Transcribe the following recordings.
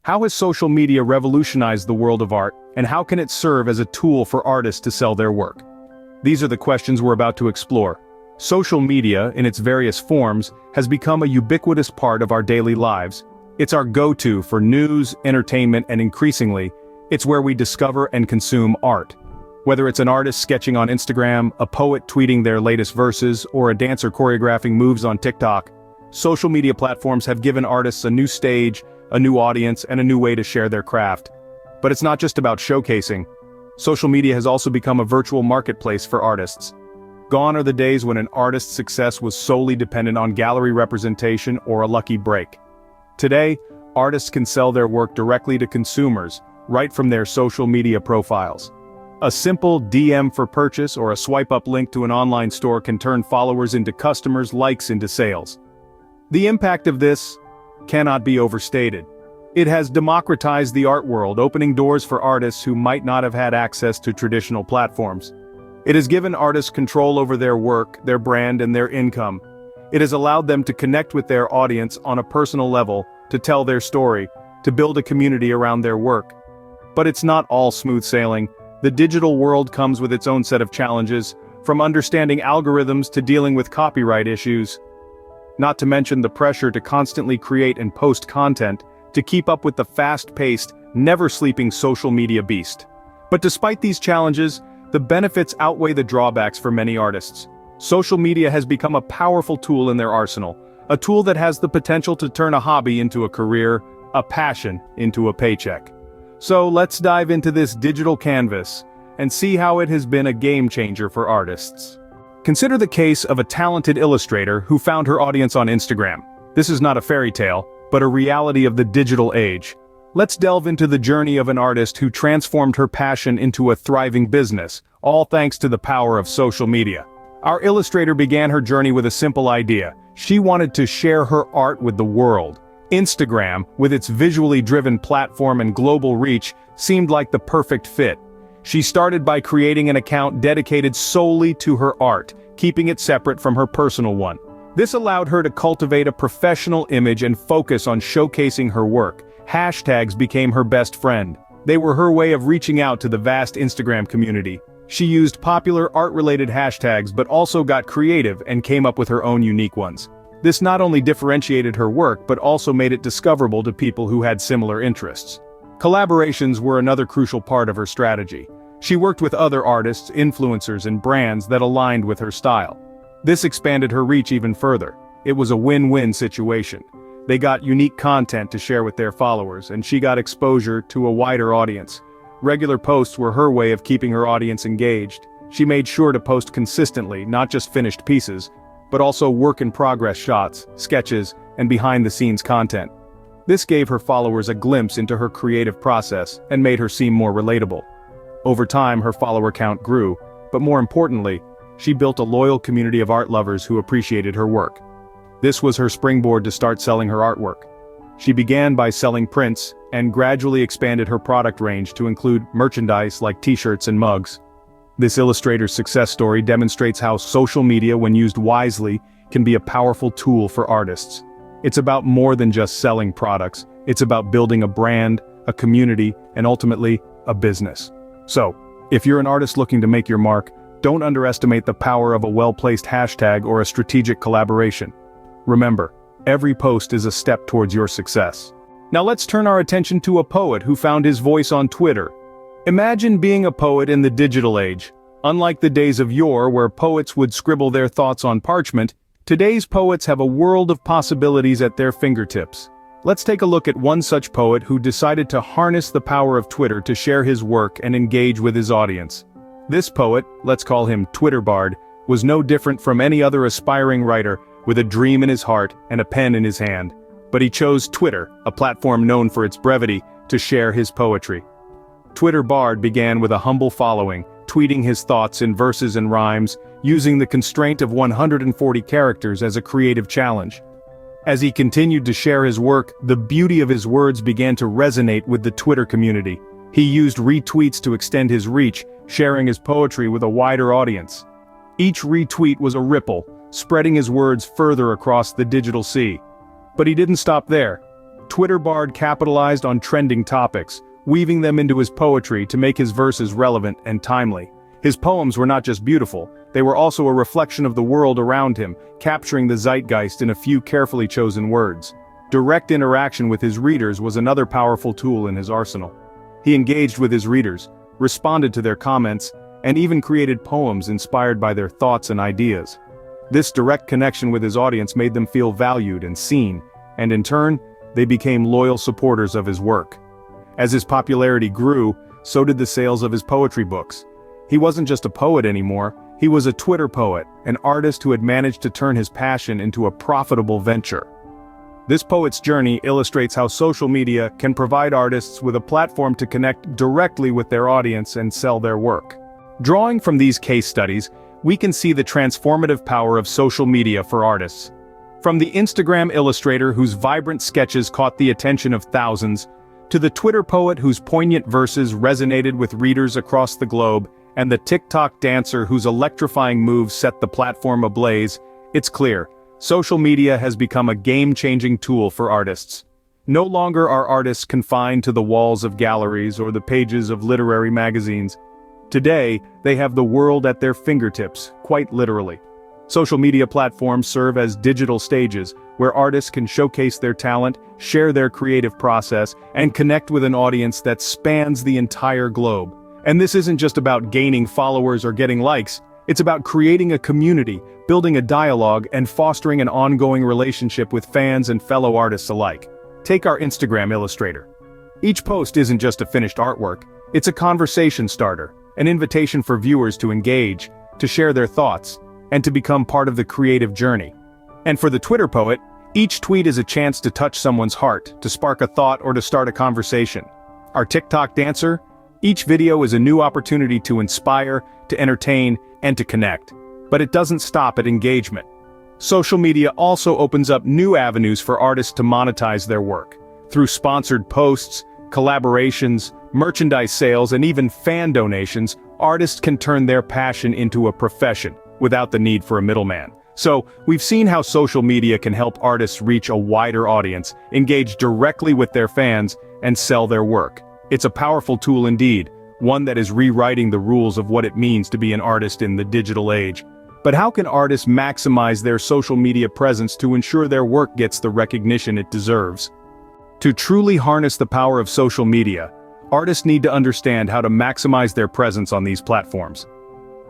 How has social media revolutionized the world of art, and how can it serve as a tool for artists to sell their work? These are the questions we're about to explore. Social media, in its various forms, has become a ubiquitous part of our daily lives. It's our go-to for news, entertainment, and increasingly, it's where we discover and consume art. Whether it's an artist sketching on Instagram, a poet tweeting their latest verses, or a dancer choreographing moves on TikTok, social media platforms have given artists a new stage, a new audience, and a new way to share their craft. But it's not just about showcasing. Social media has also become a virtual marketplace for artists. Gone are the days when an artist's success was solely dependent on gallery representation or a lucky break. Today, artists can sell their work directly to consumers, right from their social media profiles. A simple DM for purchase or a swipe-up link to an online store can turn followers into customers, likes into sales. The impact of this cannot be overstated. It has democratized the art world, opening doors for artists who might not have had access to traditional platforms. It has given artists control over their work, their brand, and their income. It has allowed them to connect with their audience on a personal level, to tell their story, to build a community around their work. But it's not all smooth sailing. The digital world comes with its own set of challenges, from understanding algorithms to dealing with copyright issues. Not to mention the pressure to constantly create and post content, to keep up with the fast-paced, never-sleeping social media beast. But despite these challenges, the benefits outweigh the drawbacks for many artists. Social media has become a powerful tool in their arsenal, a tool that has the potential to turn a hobby into a career, a passion into a paycheck. So let's dive into this digital canvas and see how it has been a game changer for artists. Consider the case of a talented illustrator who found her audience on Instagram. This is not a fairy tale, but a reality of the digital age. Let's delve into the journey of an artist who transformed her passion into a thriving business, all thanks to the power of social media. Our illustrator began her journey with a simple idea. She wanted to share her art with the world. Instagram, with its visually driven platform and global reach, seemed like the perfect fit. She started by creating an account dedicated solely to her art, keeping it separate from her personal one. This allowed her to cultivate a professional image and focus on showcasing her work. Hashtags became her best friend. They were her way of reaching out to the vast Instagram community. She used popular art-related hashtags but also got creative and came up with her own unique ones. This not only differentiated her work but also made it discoverable to people who had similar interests. Collaborations were another crucial part of her strategy. She worked with other artists, influencers, and brands that aligned with her style. This expanded her reach even further. It was a win-win situation. They got unique content to share with their followers, and she got exposure to a wider audience. Regular posts were her way of keeping her audience engaged. She made sure to post consistently, not just finished pieces, but also work-in-progress shots, sketches, and behind-the-scenes content. This gave her followers a glimpse into her creative process and made her seem more relatable. Over time, her follower count grew, but more importantly, she built a loyal community of art lovers who appreciated her work. This was her springboard to start selling her artwork. She began by selling prints, and gradually expanded her product range to include merchandise like t-shirts and mugs. This illustrator's success story demonstrates how social media, when used wisely, can be a powerful tool for artists. It's about more than just selling products, it's about building a brand, a community, and ultimately, a business. So, if you're an artist looking to make your mark, don't underestimate the power of a well-placed hashtag or a strategic collaboration. Remember, every post is a step towards your success. Now let's turn our attention to a poet who found his voice on Twitter. Imagine being a poet in the digital age. Unlike the days of yore where poets would scribble their thoughts on parchment, today's poets have a world of possibilities at their fingertips. Let's take a look at one such poet who decided to harness the power of Twitter to share his work and engage with his audience. This poet, let's call him Twitter Bard, was no different from any other aspiring writer with a dream in his heart and a pen in his hand. But he chose Twitter, a platform known for its brevity, to share his poetry. Twitter Bard began with a humble following, tweeting his thoughts in verses and rhymes, using the constraint of 140 characters as a creative challenge. As he continued to share his work, the beauty of his words began to resonate with the Twitter community. He used retweets to extend his reach, sharing his poetry with a wider audience. Each retweet was a ripple, spreading his words further across the digital sea. But he didn't stop there. Twitter Bard capitalized on trending topics, weaving them into his poetry to make his verses relevant and timely. His poems were not just beautiful, they were also a reflection of the world around him, capturing the zeitgeist in a few carefully chosen words. Direct interaction with his readers was another powerful tool in his arsenal. He engaged with his readers, responded to their comments, and even created poems inspired by their thoughts and ideas. This direct connection with his audience made them feel valued and seen, and in turn, they became loyal supporters of his work. As his popularity grew, so did the sales of his poetry books. He wasn't just a poet anymore, he was a Twitter poet, an artist who had managed to turn his passion into a profitable venture. This poet's journey illustrates how social media can provide artists with a platform to connect directly with their audience and sell their work. Drawing from these case studies, we can see the transformative power of social media for artists. From the Instagram illustrator whose vibrant sketches caught the attention of thousands, to the Twitter poet whose poignant verses resonated with readers across the globe, and the TikTok dancer whose electrifying moves set the platform ablaze, it's clear, social media has become a game-changing tool for artists. No longer are artists confined to the walls of galleries or the pages of literary magazines. Today, they have the world at their fingertips, quite literally. Social media platforms serve as digital stages, where artists can showcase their talent, share their creative process, and connect with an audience that spans the entire globe. And this isn't just about gaining followers or getting likes, it's about creating a community, building a dialogue, and fostering an ongoing relationship with fans and fellow artists alike. Take our Instagram illustrator. Each post isn't just a finished artwork, it's a conversation starter, an invitation for viewers to engage, to share their thoughts, and to become part of the creative journey. And for the Twitter poet, each tweet is a chance to touch someone's heart, to spark a thought or to start a conversation. Our TikTok dancer? Each video is a new opportunity to inspire, to entertain, and to connect. But it doesn't stop at engagement. Social media also opens up new avenues for artists to monetize their work. Through sponsored posts, collaborations, merchandise sales, and even fan donations, artists can turn their passion into a profession, without the need for a middleman. So, we've seen how social media can help artists reach a wider audience, engage directly with their fans, and sell their work. It's a powerful tool indeed, one that is rewriting the rules of what it means to be an artist in the digital age. But how can artists maximize their social media presence to ensure their work gets the recognition it deserves? To truly harness the power of social media, artists need to understand how to maximize their presence on these platforms.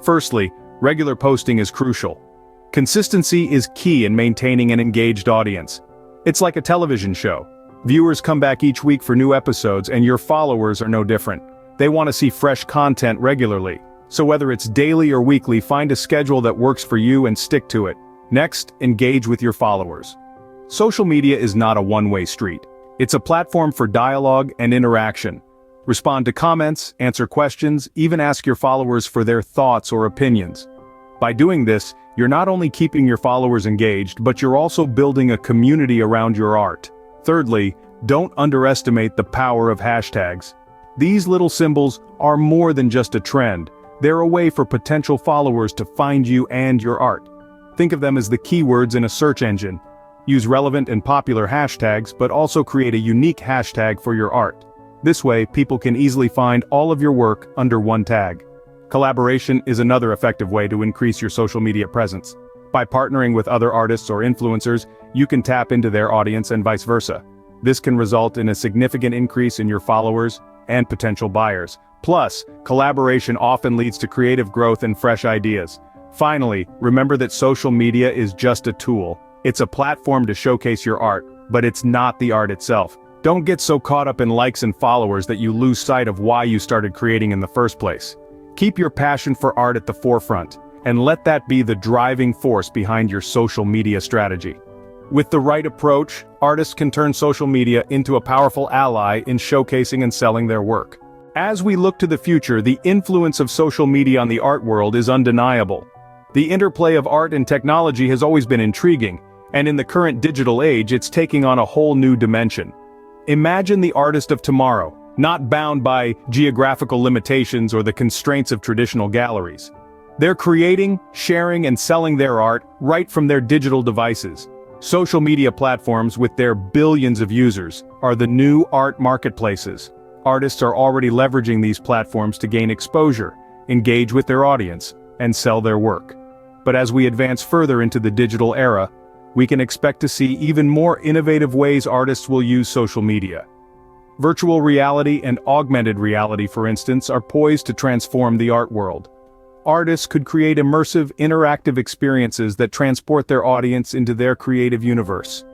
Firstly, regular posting is crucial. Consistency is key in maintaining an engaged audience. It's like a television show. Viewers come back each week for new episodes, and your followers are no different. They want to see fresh content regularly. So whether it's daily or weekly, find a schedule that works for you and stick to it. Next, engage with your followers. Social media is not a one-way street. It's a platform for dialogue and interaction. Respond to comments, answer questions, even ask your followers for their thoughts or opinions. By doing this, you're not only keeping your followers engaged, but you're also building a community around your art. Thirdly, don't underestimate the power of hashtags. These little symbols are more than just a trend. They're a way for potential followers to find you and your art. Think of them as the keywords in a search engine. Use relevant and popular hashtags, but also create a unique hashtag for your art. This way, people can easily find all of your work under one tag. Collaboration is another effective way to increase your social media presence. By partnering with other artists or influencers, you can tap into their audience and vice versa. This can result in a significant increase in your followers and potential buyers. Plus, collaboration often leads to creative growth and fresh ideas. Finally, remember that social media is just a tool. It's a platform to showcase your art, but it's not the art itself. Don't get so caught up in likes and followers that you lose sight of why you started creating in the first place. Keep your passion for art at the forefront, and let that be the driving force behind your social media strategy. With the right approach, artists can turn social media into a powerful ally in showcasing and selling their work. As we look to the future, the influence of social media on the art world is undeniable. The interplay of art and technology has always been intriguing, and in the current digital age, it's taking on a whole new dimension. Imagine the artist of tomorrow, not bound by geographical limitations or the constraints of traditional galleries. They're creating, sharing, and selling their art right from their digital devices. Social media platforms with their billions of users are the new art marketplaces. Artists are already leveraging these platforms to gain exposure, engage with their audience, and sell their work. But as we advance further into the digital era, we can expect to see even more innovative ways artists will use social media. Virtual reality and augmented reality, for instance, are poised to transform the art world. Artists could create immersive, interactive experiences that transport their audience into their creative universe.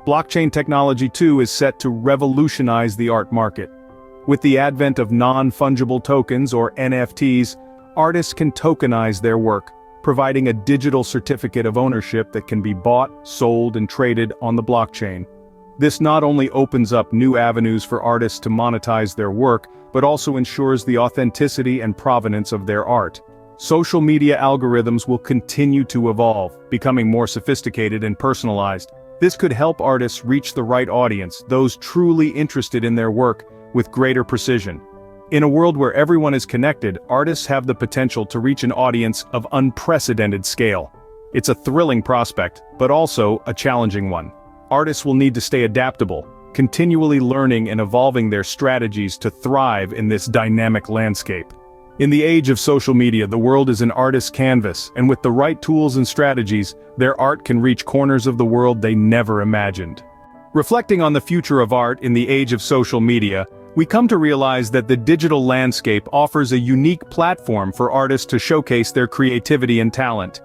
Blockchain technology, too, is set to revolutionize the art market. With the advent of non-fungible tokens, or NFTs, artists can tokenize their work, providing a digital certificate of ownership that can be bought, sold, and traded on the blockchain. This not only opens up new avenues for artists to monetize their work, but also ensures the authenticity and provenance of their art. Social media algorithms will continue to evolve, becoming more sophisticated and personalized. This could help artists reach the right audience, those truly interested in their work, with greater precision. In a world where everyone is connected, artists have the potential to reach an audience of unprecedented scale. It's a thrilling prospect, but also a challenging one. Artists will need to stay adaptable, continually learning and evolving their strategies to thrive in this dynamic landscape. In the age of social media, the world is an artist's canvas, and with the right tools and strategies, their art can reach corners of the world they never imagined. Reflecting on the future of art in the age of social media, we come to realize that the digital landscape offers a unique platform for artists to showcase their creativity and talent.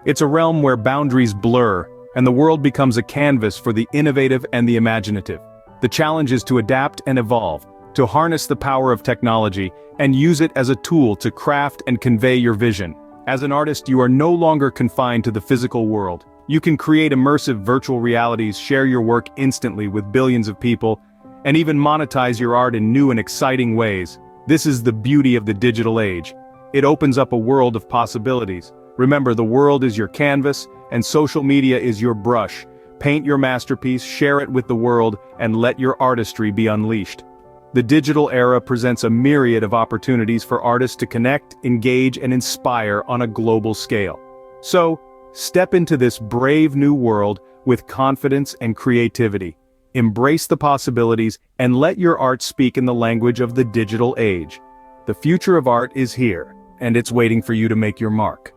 It's a realm where boundaries blur, and the world becomes a canvas for the innovative and the imaginative. The challenge is to adapt and evolve, to harness the power of technology, and use it as a tool to craft and convey your vision. As an artist, you are no longer confined to the physical world. You can create immersive virtual realities, share your work instantly with billions of people, and even monetize your art in new and exciting ways. This is the beauty of the digital age. It opens up a world of possibilities. Remember, the world is your canvas, and social media is your brush. Paint your masterpiece, share it with the world, and let your artistry be unleashed. The digital era presents a myriad of opportunities for artists to connect, engage, and inspire on a global scale. So, step into this brave new world with confidence and creativity. Embrace the possibilities and let your art speak in the language of the digital age. The future of art is here, and it's waiting for you to make your mark.